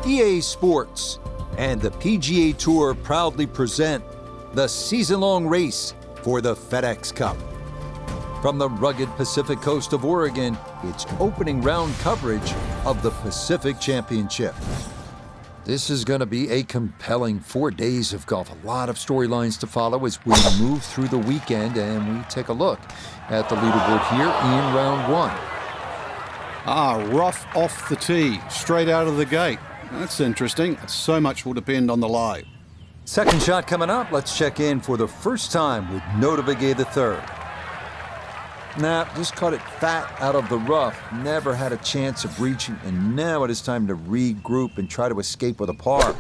EA Sports and the PGA Tour proudly present the season-long race for the FedEx Cup. From the rugged Pacific coast of Oregon, it's opening round coverage of the Pacific Championship. This is going to be a compelling 4 days of golf. A lot of storylines to follow as we move through the weekend, and we take a look at the leaderboard here in round one. Rough off the tee, straight out of the gate. That's interesting. So much will depend on the lie. Second shot coming up. Let's check in for the first time with Notah Begay III. Just caught it fat out of the rough. Never had a chance of reaching, and now it is time to regroup and try to escape with a par.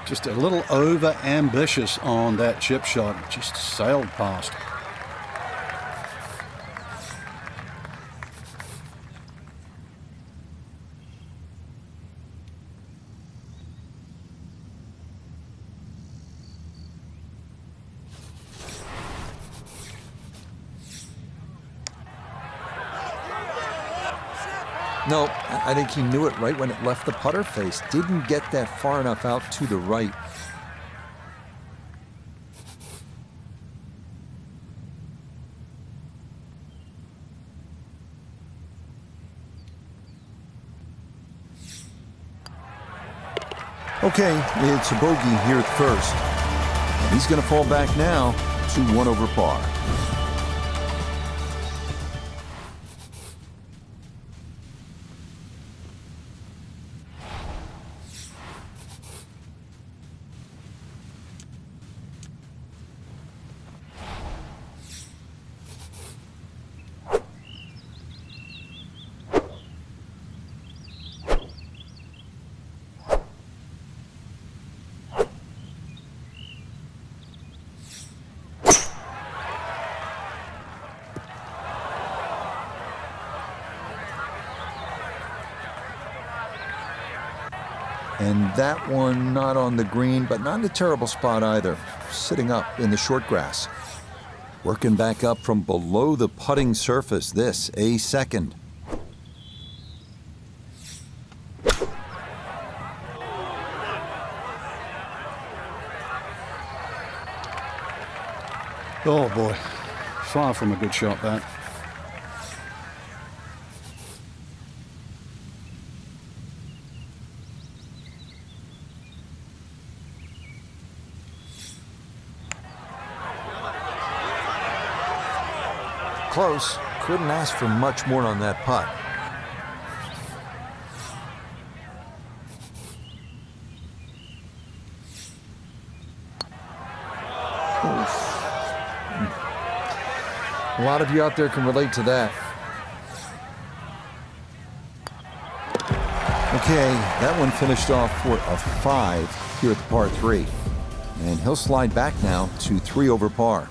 Just a little over-ambitious on that chip shot. Just sailed past. No, I think he knew it right when it left the putter face. Didn't get that far enough out to the right. Okay, it's a bogey here at first. And he's going to fall back now to 1 over par. And that one not on the green, but not in a terrible spot either. Sitting up in the short grass. Working back up from below the putting surface. This, a second. Oh boy, far from a good shot that. Close. Couldn't ask for much more on that putt. A lot of you out there can relate to that. Okay, that one finished off for a 5 here at the par 3. And he'll slide back now to 3 over par.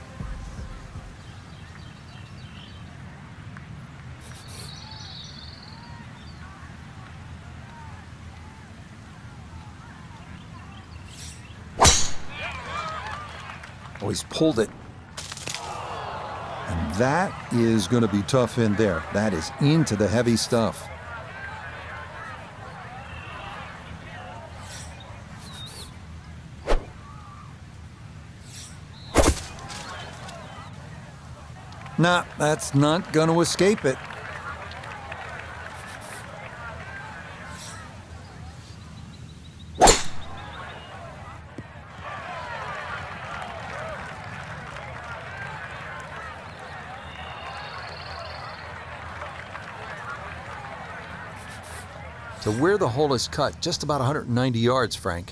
Oh, he's pulled it. And that is going to be tough in there. That is into the heavy stuff. Nah, that's not going to escape it. To where the hole is cut, just about 190 yards, Frank.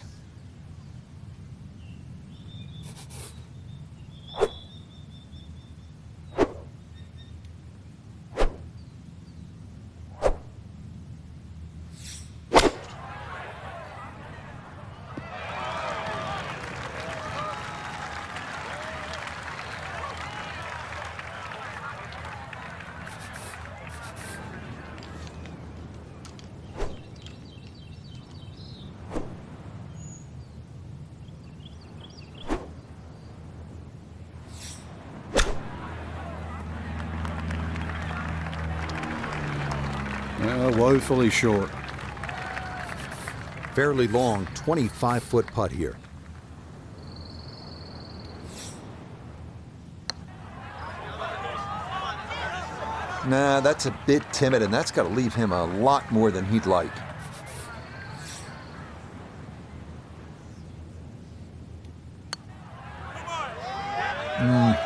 Woefully short. Fairly long 25-foot putt here. Nah, that's a bit timid, and that's got to leave him a lot more than he'd like.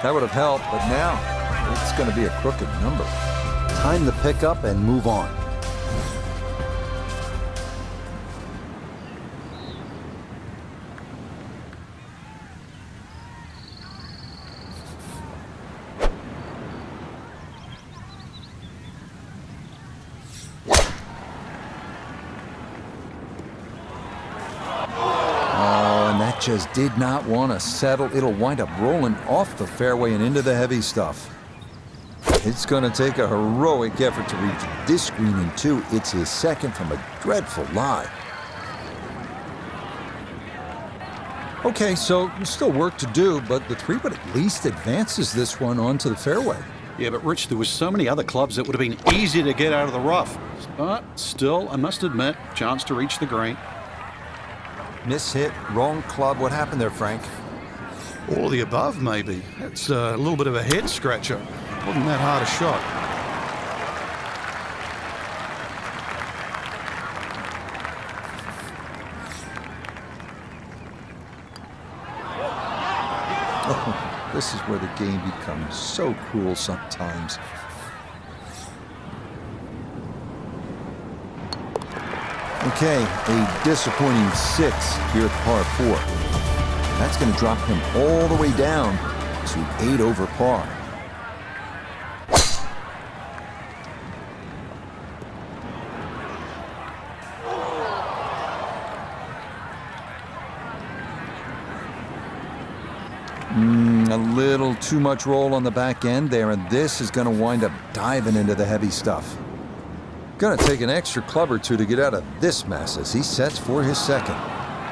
That would have helped, but now it's going to be a crooked number. Time to pick up and move on. Just did not want to settle. It'll wind up rolling off the fairway and into the heavy stuff. It's going to take a heroic effort to reach this green in two. It's his second from a dreadful lie. Okay, so still work to do, but the 3-wood at least advances this one onto the fairway. Yeah, but Rich, there was so many other clubs that would have been easy to get out of the rough. But still, I must admit, chance to reach the green. Mishit, wrong club. What happened there, Frank? All of the above, maybe. It's a little bit of a head scratcher. Wasn't that hard a shot. Oh, this is where the game becomes so cruel sometimes. Okay, a disappointing 6 here at par 4. That's going to drop him all the way down to 8 over par. A little too much roll on the back end there, and this is going to wind up diving into the heavy stuff. Gonna take an extra club or two to get out of this mess as he sets for his second.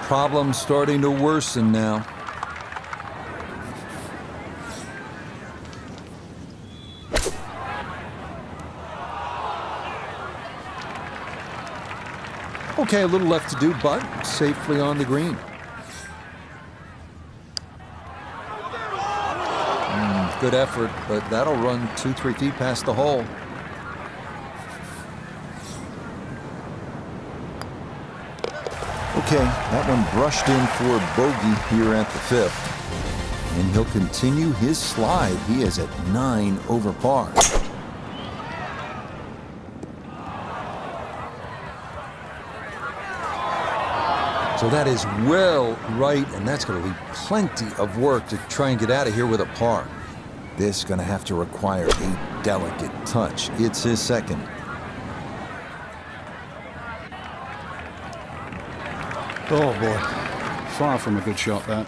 Problems starting to worsen now. Okay, a little left to do, but safely on the green. Good effort, but that'll run 2-3 feet past the hole. Okay, that one brushed in for bogey here at the 5th. And he'll continue his slide. He is at 9 over par. So that is well right, and that's going to leave plenty of work to try and get out of here with a par. This is going to have to require a delicate touch. It's his second. Oh, boy. Far from a good shot, that.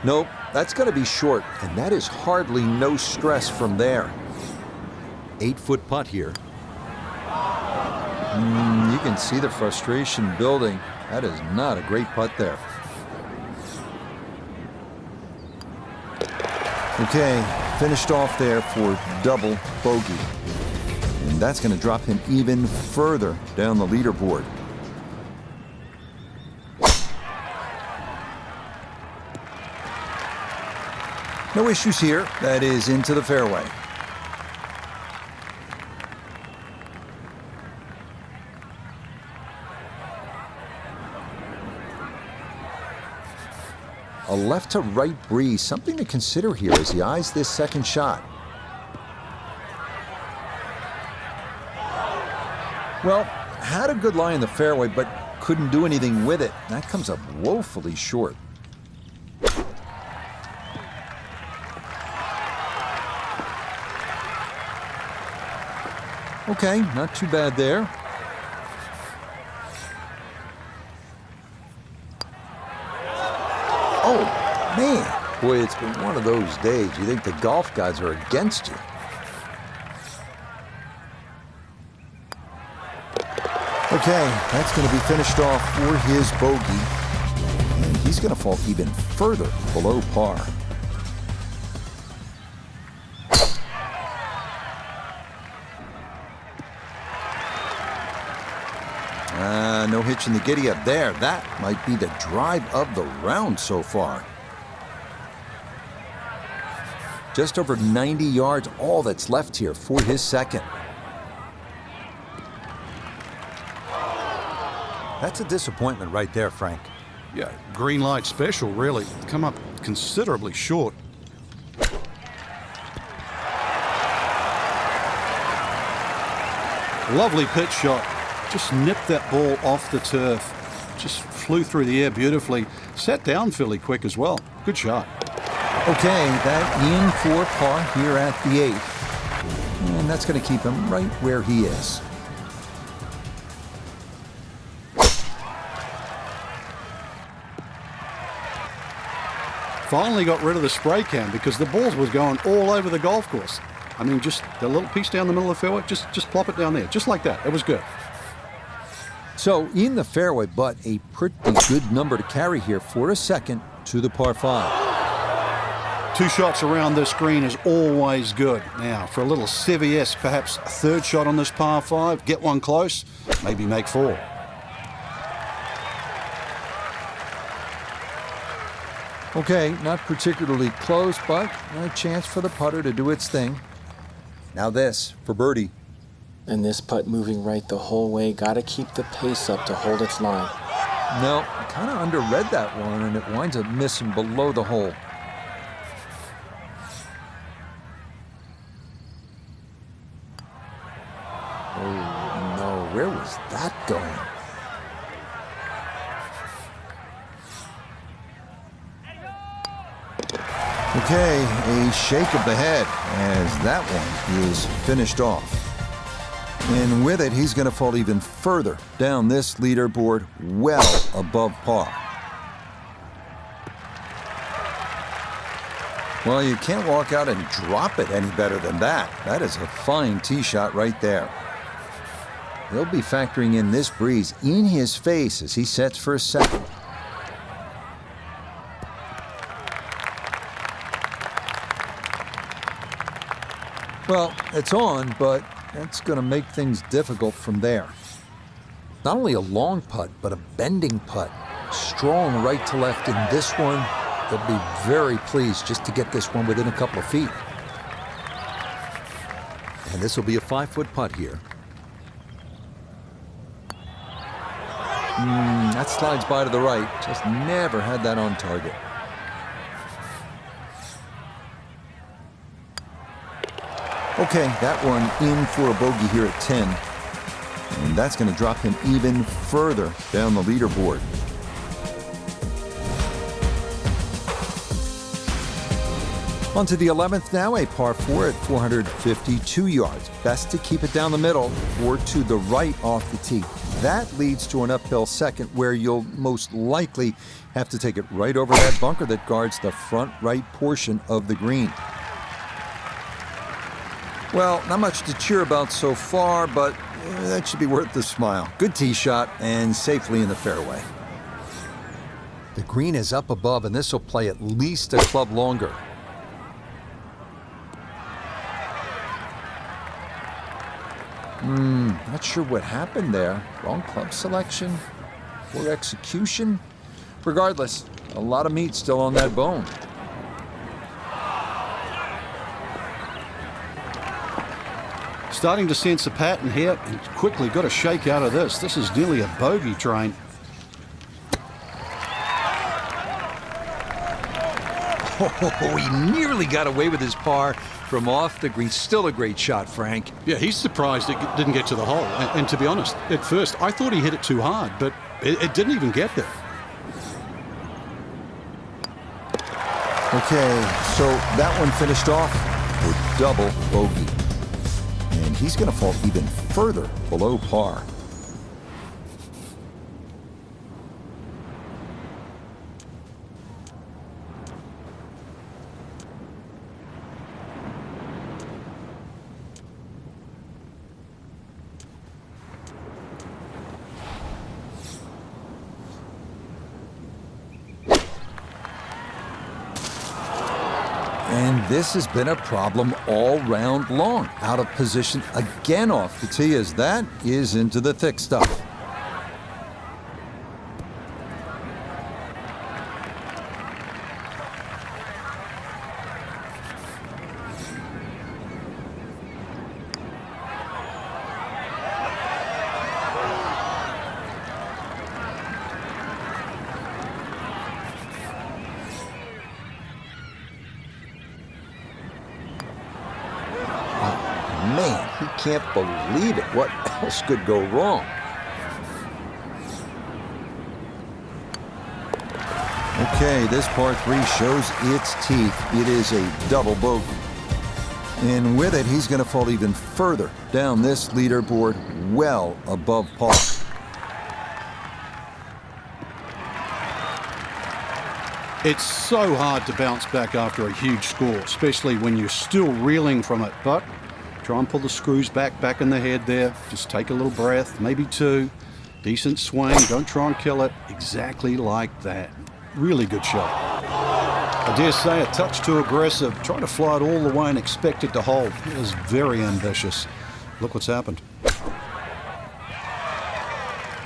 Nope, that's going to be short, and that is hardly no stress from there. 8-foot putt here. You can see the frustration building. That is not a great putt there. Okay, finished off there for double bogey. And that's going to drop him even further down the leaderboard. No issues here. That is into the fairway. A left to right breeze, something to consider here as he eyes this second shot. Well, had a good lie in the fairway, but couldn't do anything with it. That comes up woefully short. Okay, not too bad there. Oh, man. Boy, it's been one of those days. You think the golf gods are against you. Okay, that's going to be finished off for his bogey. And he's going to fall even further below par. Yeah, no hitch in the giddy up there. That might be the drive of the round so far. Just over 90 yards, all that's left here for his second. That's a disappointment right there, Frank. Yeah, green light special, really. Come up considerably short. Lovely pitch shot. Just nipped that ball off the turf. Just flew through the air beautifully. Sat down fairly quick as well. Good shot. Okay, that in for par here at the 8th. And that's going to keep him right where he is. Finally got rid of the spray can because the balls was going all over the golf course. I mean, just a little piece down the middle of the fairway, just plop it down there, just like that. It was good. So in the fairway, but a pretty good number to carry here for a second to the par 5. 2 shots around this green is always good. Now, for a little CVS, perhaps a 3rd shot on this par 5, get one close, maybe make 4. Okay, not particularly close, but a chance for the putter to do its thing. Now this for birdie. And this putt moving right the whole way. Got to keep the pace up to hold its line. No, kind of underread that one, and it winds up missing below the hole. Oh, no. Where was that going? Okay, a shake of the head as that one is finished off. And with it, he's going to fall even further down this leaderboard, well above par. Well, you can't walk out and drop it any better than that. That is a fine tee shot right there. He'll be factoring in this breeze in his face as he sets for a second. Well, it's on, but that's going to make things difficult from there. Not only a long putt, but a bending putt. Strong right to left in this one. They'll be very pleased just to get this one within a couple of feet. And this will be a 5-foot putt here. That slides by to the right. Just never had that on target. Okay, that one in for a bogey here at 10. And that's going to drop him even further down the leaderboard. On to the 11th now, a par 4 at 452 yards. Best to keep it down the middle or to the right off the tee. That leads to an uphill second where you'll most likely have to take it right over that bunker that guards the front right portion of the green. Well, not much to cheer about so far, but that should be worth the smile. Good tee shot and safely in the fairway. The green is up above, and this will play at least a club longer. Not sure what happened there. Wrong club selection, poor execution. Regardless, a lot of meat still on that bone. Starting to sense a pattern here, and quickly got a shake out of this. This is nearly a bogey train. Oh, he nearly got away with his par from off the green. Still a great shot, Frank. Yeah, he's surprised it didn't get to the hole. And to be honest, at first, I thought he hit it too hard, but it didn't even get there. Okay, so that one finished off with double bogey. And he's going to fall even further below par. And this has been a problem all round long. Out of position again off the tee as that is into the thick stuff. man, he can't believe it. What else could go wrong? Okay, this par 3 shows its teeth. It is a double bogey. And with it, he's going to fall even further down this leaderboard, well above par. It's so hard to bounce back after a huge score, especially when you're still reeling from it. But try and pull the screws back in the head there. Just take a little breath, maybe 2. Decent swing, don't try and kill it. Exactly like that. Really good shot. I dare say a touch too aggressive. Trying to fly it all the way and expect it to hold. It was very ambitious. Look what's happened.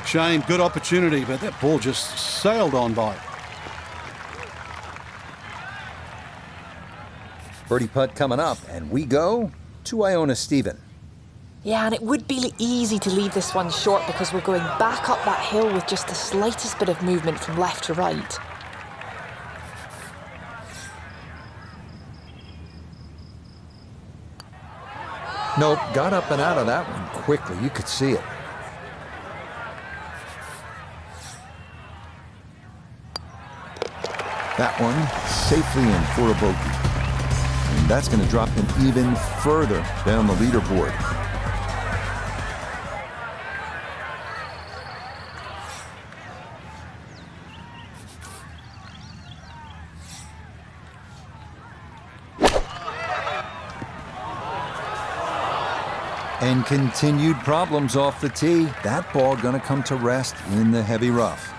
Shame, good opportunity, but that ball just sailed on by. Birdie putt coming up, and we go to Iona Stephen. Yeah, and it would be easy to leave this one short because we're going back up that hill with just the slightest bit of movement from left to right. Nope, got up and out of that one quickly. You could see it. That one safely in for a bogey. And that's going to drop him even further down the leaderboard. And continued problems off the tee. That ball going to come to rest in the heavy rough.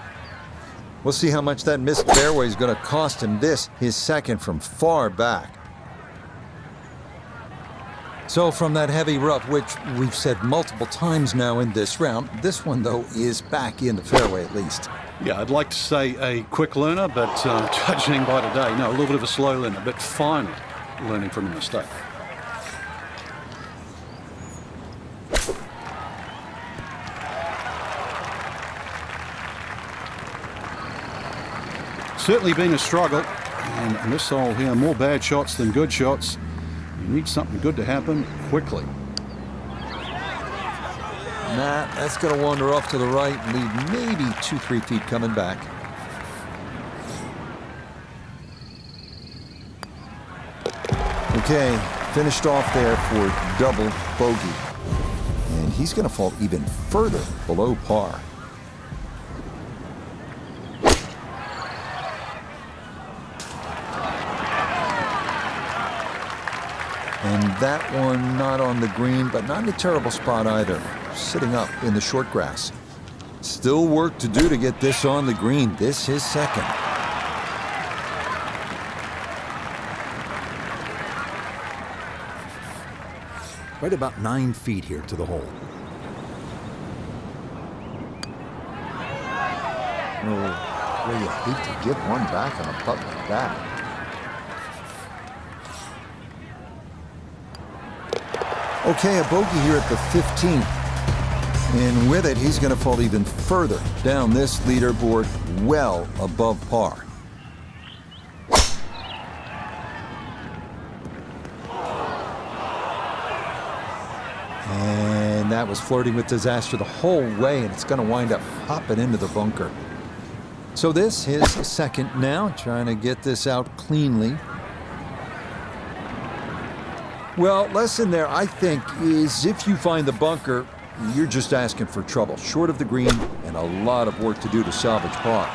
We'll see how much that missed fairway is going to cost him this, his second from far back. So from that heavy rough, which we've said multiple times now in this round, this one, though, is back in the fairway at least. Yeah, I'd like to say a quick learner, but judging by today, no, a little bit of a slow learner, but finally learning from a mistake. Certainly been a struggle, and this hole here, more bad shots than good shots. You need something good to happen quickly. Nah, that's going to wander off to the right and leave maybe 2-3 feet coming back. Okay, finished off there for double bogey. And he's going to fall even further below par. And that one not on the green, but not in a terrible spot either. Sitting up in the short grass. Still work to do to get this on the green. This is second. Right about 9 feet here to the hole. Oh, well, you hate to give one back on a putt like that. Okay, a bogey here at the 15th. And with it, he's going to fall even further down this leaderboard, well above par. And that was flirting with disaster the whole way, and it's going to wind up popping into the bunker. So this is second now, trying to get this out cleanly. Well, lesson there, I think, is if you find the bunker, you're just asking for trouble. Short of the green and a lot of work to do to salvage par.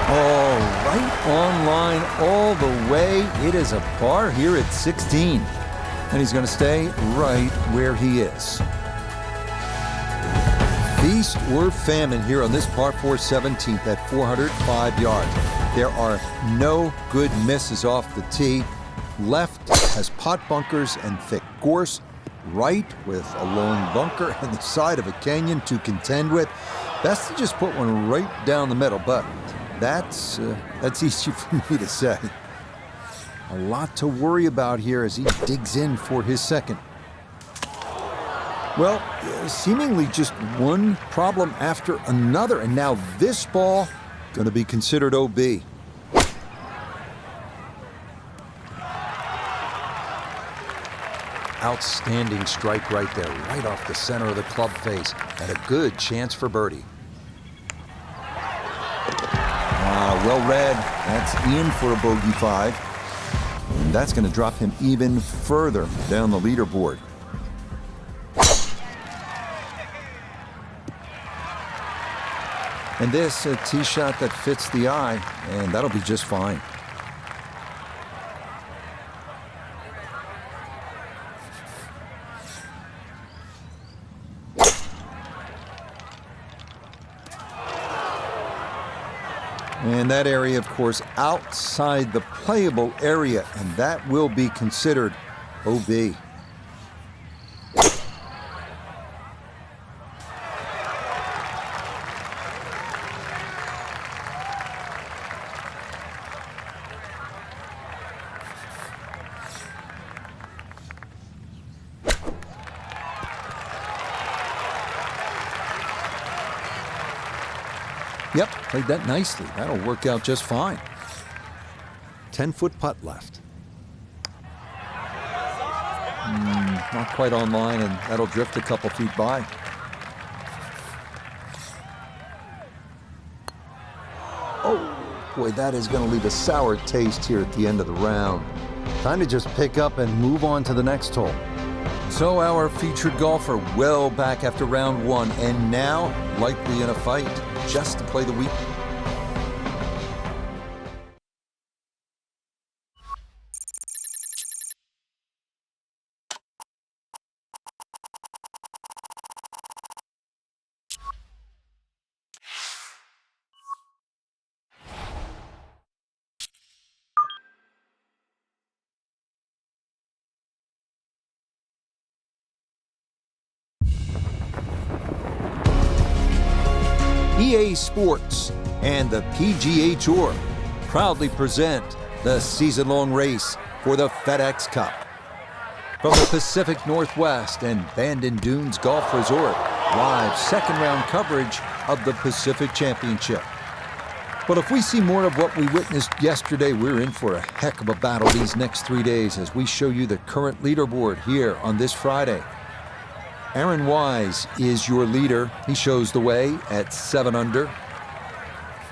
Oh, right on line all the way. It is a par here at 16. And he's going to stay right where he is. Feast or famine here on this par 4 17th at 405 yards. There are no good misses off the tee. Left has pot bunkers and thick gorse. Right with a lone bunker and the side of a canyon to contend with. Best to just put one right down the middle, but that's easy for me to say. A lot to worry about here as he digs in for his second. Well, seemingly just one problem after another, and now this ball going to be considered OB. Outstanding strike right there, right off the center of the club face, and a good chance for birdie. Well read. That's in for a bogey 5. And that's going to drop him even further down the leaderboard. And this, a tee shot that fits the eye, and that'll be just fine. And that area, of course, outside the playable area, and that will be considered OB. Yep, played that nicely. That'll work out just fine. 10-foot putt left. Not quite on line, and that'll drift a couple feet by. Oh, boy, that is going to leave a sour taste here at the end of the round. Time to just pick up and move on to the next hole. So our featured golfer well back after round 1, and now likely in a fight just to play the week. EA Sports and the PGA Tour proudly present the season-long race for the FedEx Cup. From the Pacific Northwest and Bandon Dunes Golf Resort, live second-round coverage of the Pacific Championship. But if we see more of what we witnessed yesterday, we're in for a heck of a battle these next 3 days as we show you the current leaderboard here on this Friday. Aaron Wise is your leader. He shows the way at 7 under.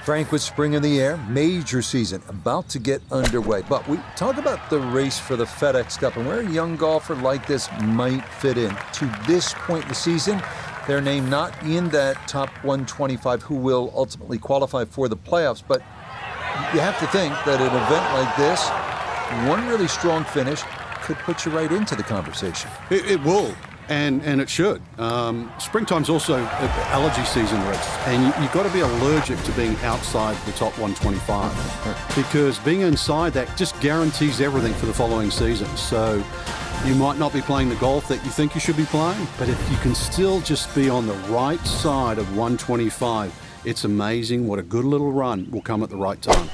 Frank with spring in the air, major season about to get underway. But we talk about the race for the FedEx Cup and where a young golfer like this might fit in. To this point in the season, their name not in that top 125 who will ultimately qualify for the playoffs. But you have to think that an event like this, one really strong finish, could put you right into the conversation. It will. And it should. Springtime's also allergy season, Rich, and you've got to be allergic to being outside the top 125 because being inside that just guarantees everything for the following season. So you might not be playing the golf that you think you should be playing, but if you can still just be on the right side of 125, it's amazing what a good little run will come at the right time.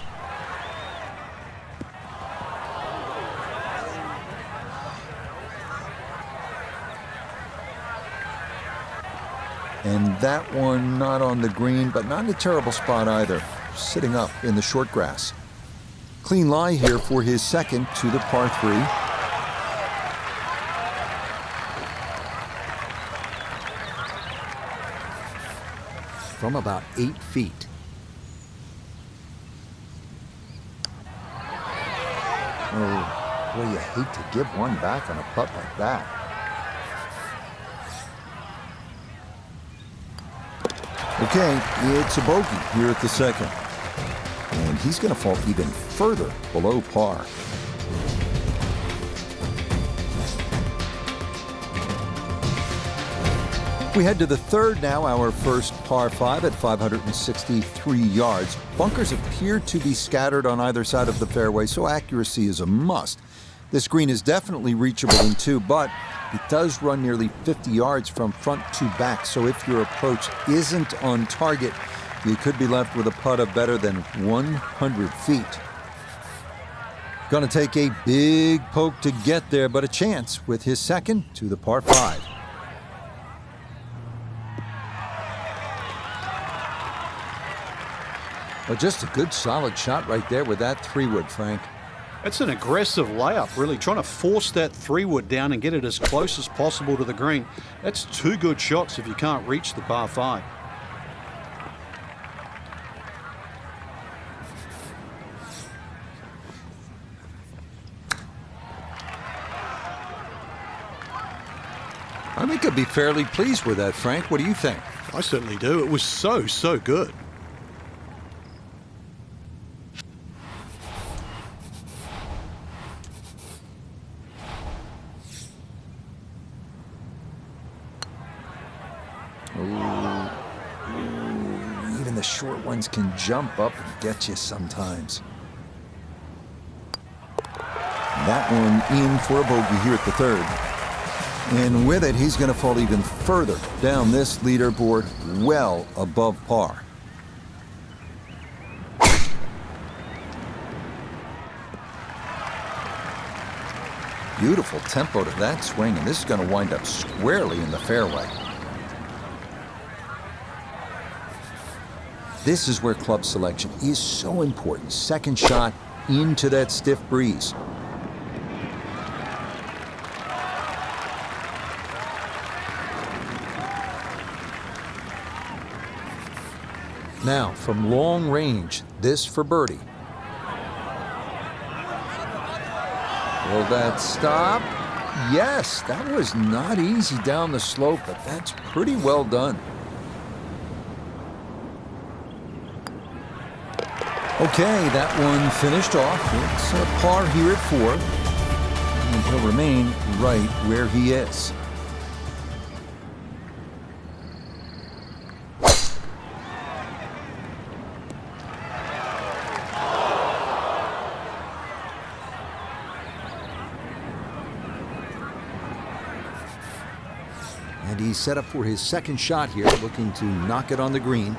And that one not on the green, but not in a terrible spot either, sitting up in the short grass. Clean lie here for his second to the par 3. From about 8 feet. Oh, boy, you hate to give one back on a putt like that. Okay, it's a bogey here at the second. And he's going to fall even further below par. We head to the third now, our first par 5 at 563 yards. Bunkers appear to be scattered on either side of the fairway, so accuracy is a must. This green is definitely reachable in 2, but it does run nearly 50 yards from front to back, so if your approach isn't on target, you could be left with a putt of better than 100 feet. Gonna take a big poke to get there, but a chance with his second to the par 5. Well, just a good solid shot right there with that 3-wood, Frank. That's an aggressive layup, really trying to force that 3-wood down and get it as close as possible to the green. That's 2 good shots if you can't reach the par 5. I think I'd be fairly pleased with that, Frank. What do you think? I certainly do. It was so good. Even the short ones can jump up and get you sometimes. That one in for a bogey here at the 3rd. And with it, he's going to fall even further down this leaderboard, well above par. Beautiful tempo to that swing, and this is going to wind up squarely in the fairway. This is where club selection is so important. Second shot into that stiff breeze. Now, from long range, this for birdie. Will that stop? Yes, that was not easy down the slope, but that's pretty well done. Okay, that one finished off. It's a par here at 4. And he'll remain right where he is. And he's set up for his second shot here, looking to knock it on the green.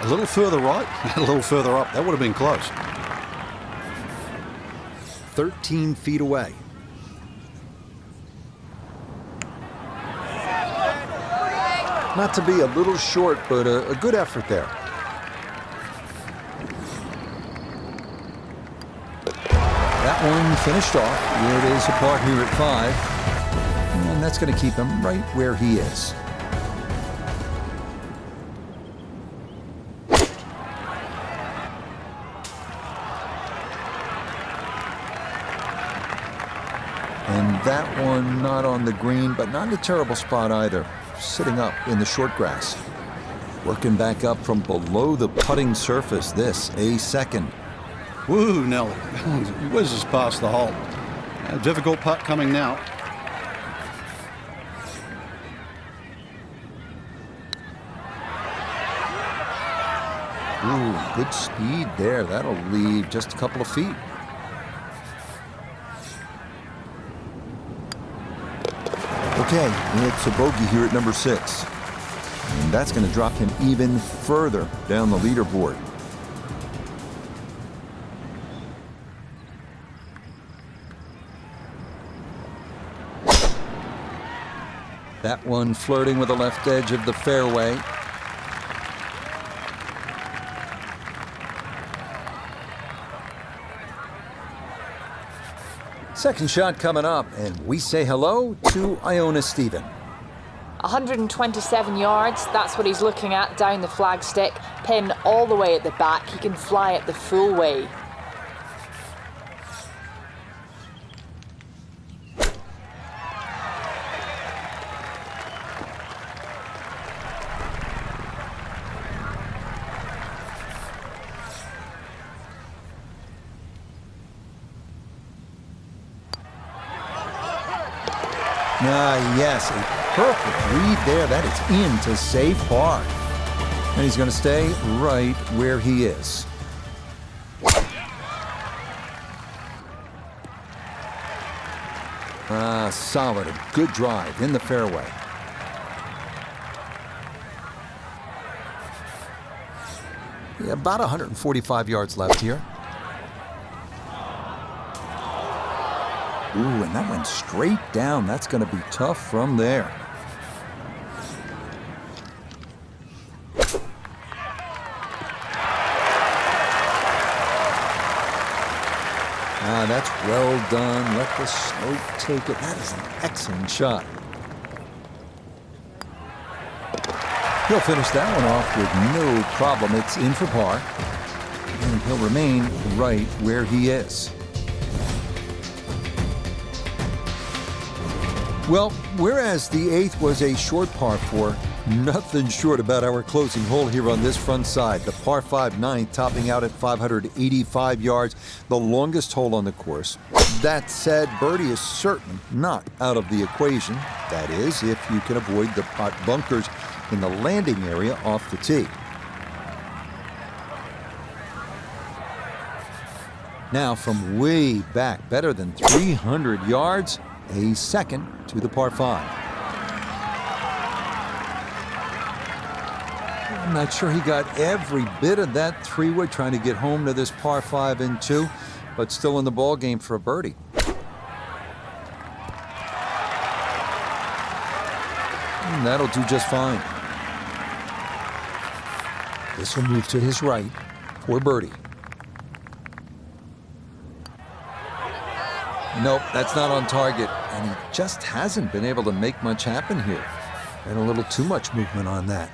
A little further right, a little further up. That would have been close. 13 feet away. Not to be a little short, but a good effort there. That one finished off. It is a par here at 5. And that's going to keep him right where he is. And that one not on the green, but not in a terrible spot either. Sitting up in the short grass. Working back up from below the putting surface. This, a second. Woo, Nelly. He whizzes past the hole. A difficult putt coming now. Ooh, good speed there. That'll leave just a couple of feet. Okay, it's a bogey here at number 6. And that's going to drop him even further down the leaderboard. That one flirting with the left edge of the fairway. Second shot coming up, and we say hello to Iona Stephen. 127 yards, that's what he's looking at down the flagstick. Pin all the way at the back. He can fly it the full way. Yes, a perfect read there. That is in to save par. And he's going to stay right where he is. Solid, a good drive in the fairway. Yeah, about 145 yards left here. Ooh, and that went straight down. That's going to be tough from there. Yeah, that's well done. Let the slope take it. That is an excellent shot. He'll finish that one off with no problem. It's in for par. And he'll remain right where he is. Well, whereas the 8th was a short par 4, nothing short about our closing hole here on this front side. The par 5 9th topping out at 585 yards, the longest hole on the course. That said, birdie is certainly not out of the equation. That is, if you can avoid the pot bunkers in the landing area off the tee. Now from way back, better than 300 yards, a second to the par 5. I'm not sure he got every bit of that 3-wood trying to get home to this par 5 and 2, but still in the ball game for a birdie. And that'll do just fine. This will move to his right for birdie. Nope, that's not on target, and he just hasn't been able to make much happen here. And a little too much movement on that.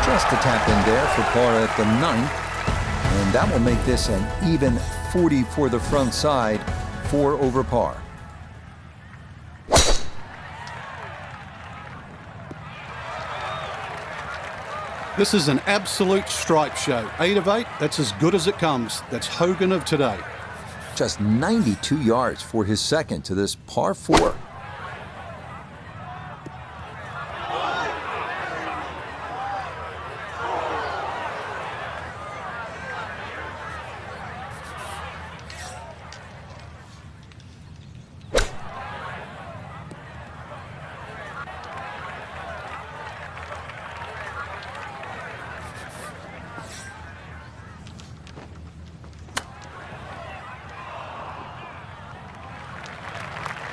Just a tap in there for par at the 9th, and that will make this an even 40 for the front side, 4 over par. This is an absolute stripe show. 8 of 8, that's as good as it comes. That's Hogan of today. Just 92 yards for his second to this par 4.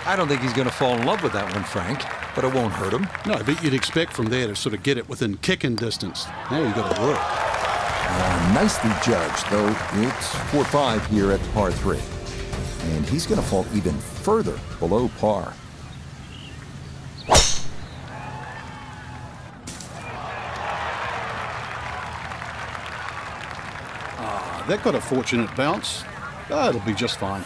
I don't think he's going to fall in love with that one, Frank, but it won't hurt him. No, but you'd expect from there to sort of get it within kicking distance. Now you've got to work. Nicely judged, though. It's 4-5 here at the par 3. And he's going to fall even further below par. That got a fortunate bounce. Oh, it'll be just fine.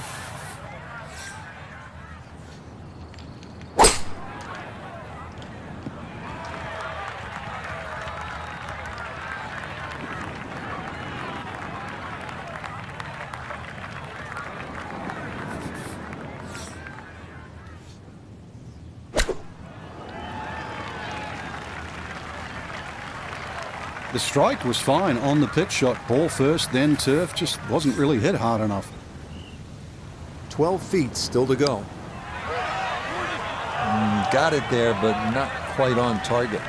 The strike was fine on the pitch shot. Ball first, then turf. Just wasn't really hit hard enough. 12 feet still to go. Got it there, but not quite on target.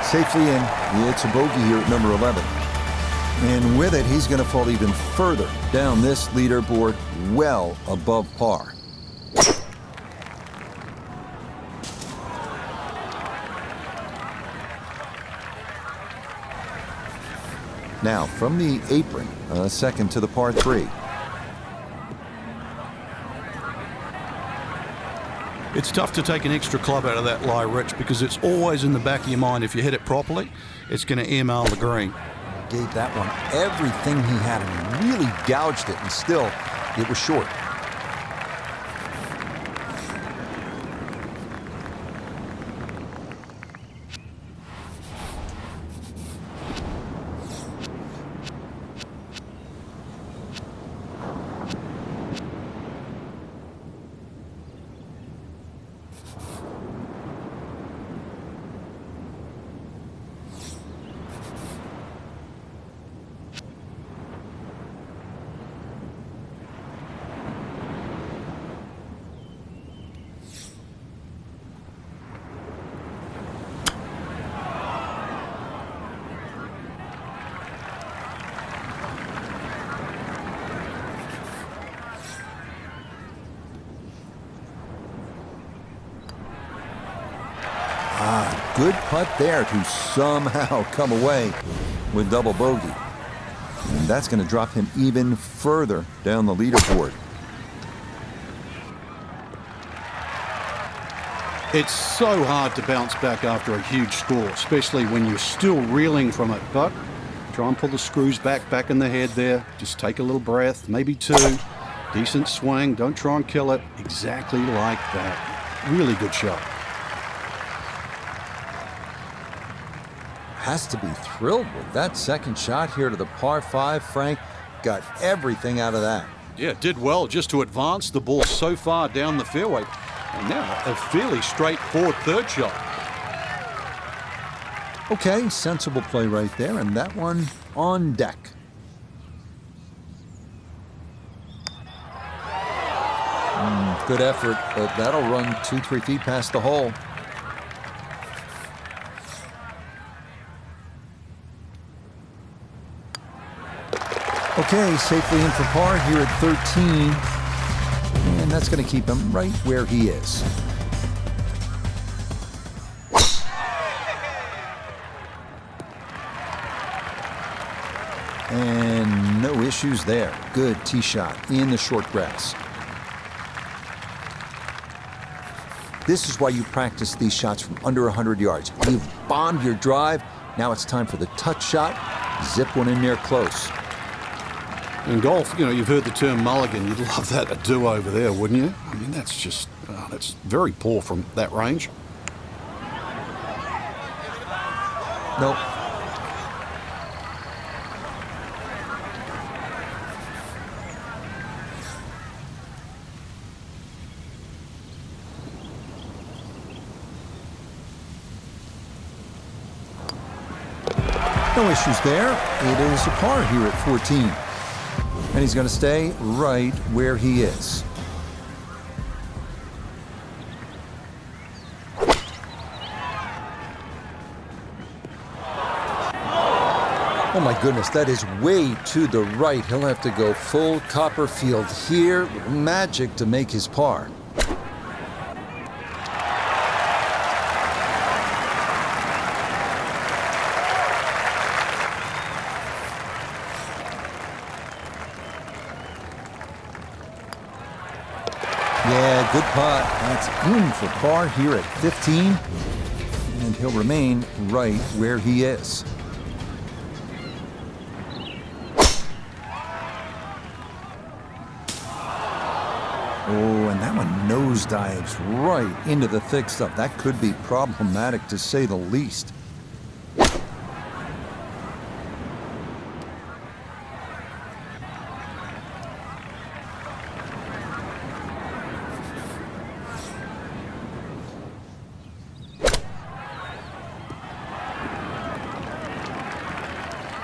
Safely in. It's a bogey here at number 11. And with it, he's going to fall even further down this leaderboard, well above par. Now, from the apron, second to the par 3. It's tough to take an extra club out of that lie, Rich, because it's always in the back of your mind. If you hit it properly, it's going to email the green. Gave that one everything he had and he really gouged it, and still, it was short. good putt there to somehow come away with double bogey. And that's going to drop him even further down the leaderboard. It's so hard to bounce back after a huge score, especially when you're still reeling from it. But try and pull the screws back in the head there. Just take a little breath, maybe two. Decent swing. Don't try and kill it. Exactly like that. Really good shot. Has to be thrilled with that second shot here to the par 5, Frank. Got everything out of that. Yeah, did well just to advance the ball so far down the fairway. And now a fairly straightforward third shot. Okay, sensible play right there, and that one on deck. Good effort, but that'll run 2-3 feet past the hole. Okay, safely in for par here at 13. And that's going to keep him right where he is. And no issues there. Good tee shot in the short grass. This is why you practice these shots from under 100 yards. You've bombed your drive. Now it's time for the touch shot. Zip one in there close. In golf, you've heard the term mulligan. You'd love that, a do-over there, wouldn't you? I mean, that's just, that's very poor from that range. Nope. No issues there. It is a par here at 14. And he's going to stay right where he is. Oh my goodness, that is way to the right. He'll have to go full Copperfield here. Magic to make his par. Yeah, good putt. That's in for par here at 15. And he'll remain right where he is. Oh, and that one nosedives right into the thick stuff. That could be problematic to say the least.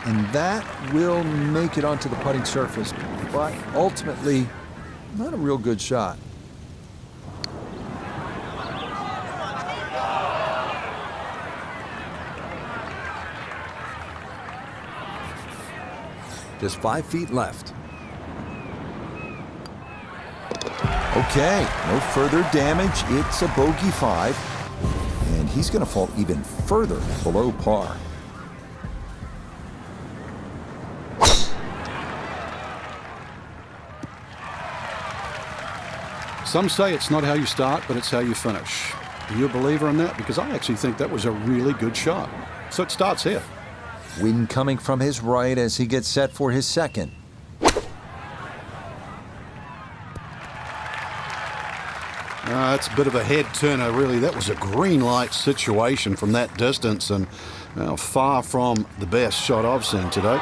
And that will make it onto the putting surface, but ultimately, not a real good shot. Just 5 feet left. Okay, no further damage. It's a bogey 5, and he's going to fall even further below par. Some say it's not how you start, but it's how you finish. Are you a believer in that? Because I actually think that was a really good shot. So it starts here. Wind coming from his right as he gets set for his second. That's a bit of a head turner, really. That was a green light situation from that distance, and far from the best shot I've seen today.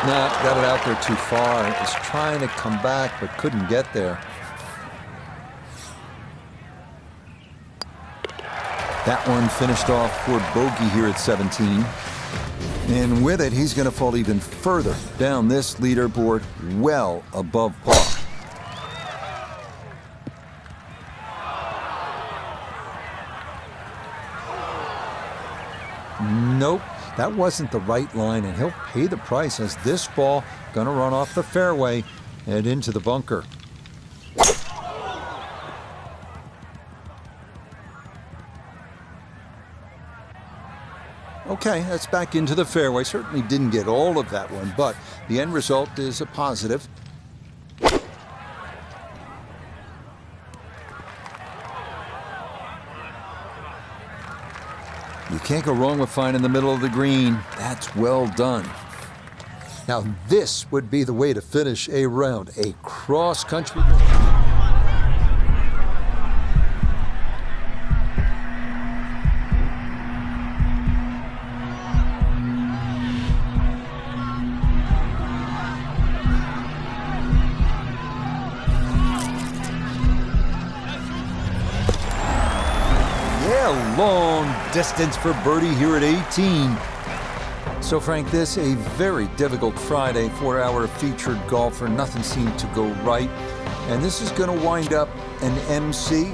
Nah, got it out there too far. It was trying to come back, but couldn't get there. That one finished off for bogey here at 17. And with it, he's going to fall even further down this leaderboard, well above par. Nope. That wasn't the right line, and he'll pay the price as this ball gonna run off the fairway and into the bunker. Okay, that's back into the fairway. Certainly didn't get all of that one, but the end result is a positive. You can't go wrong with finding the middle of the green. That's well done. Now this would be the way to finish a round, a cross-country. Long distance for birdie here at 18. So Frank, this a very difficult Friday for our featured golfer. Nothing seemed to go right. And this is going to wind up an MC.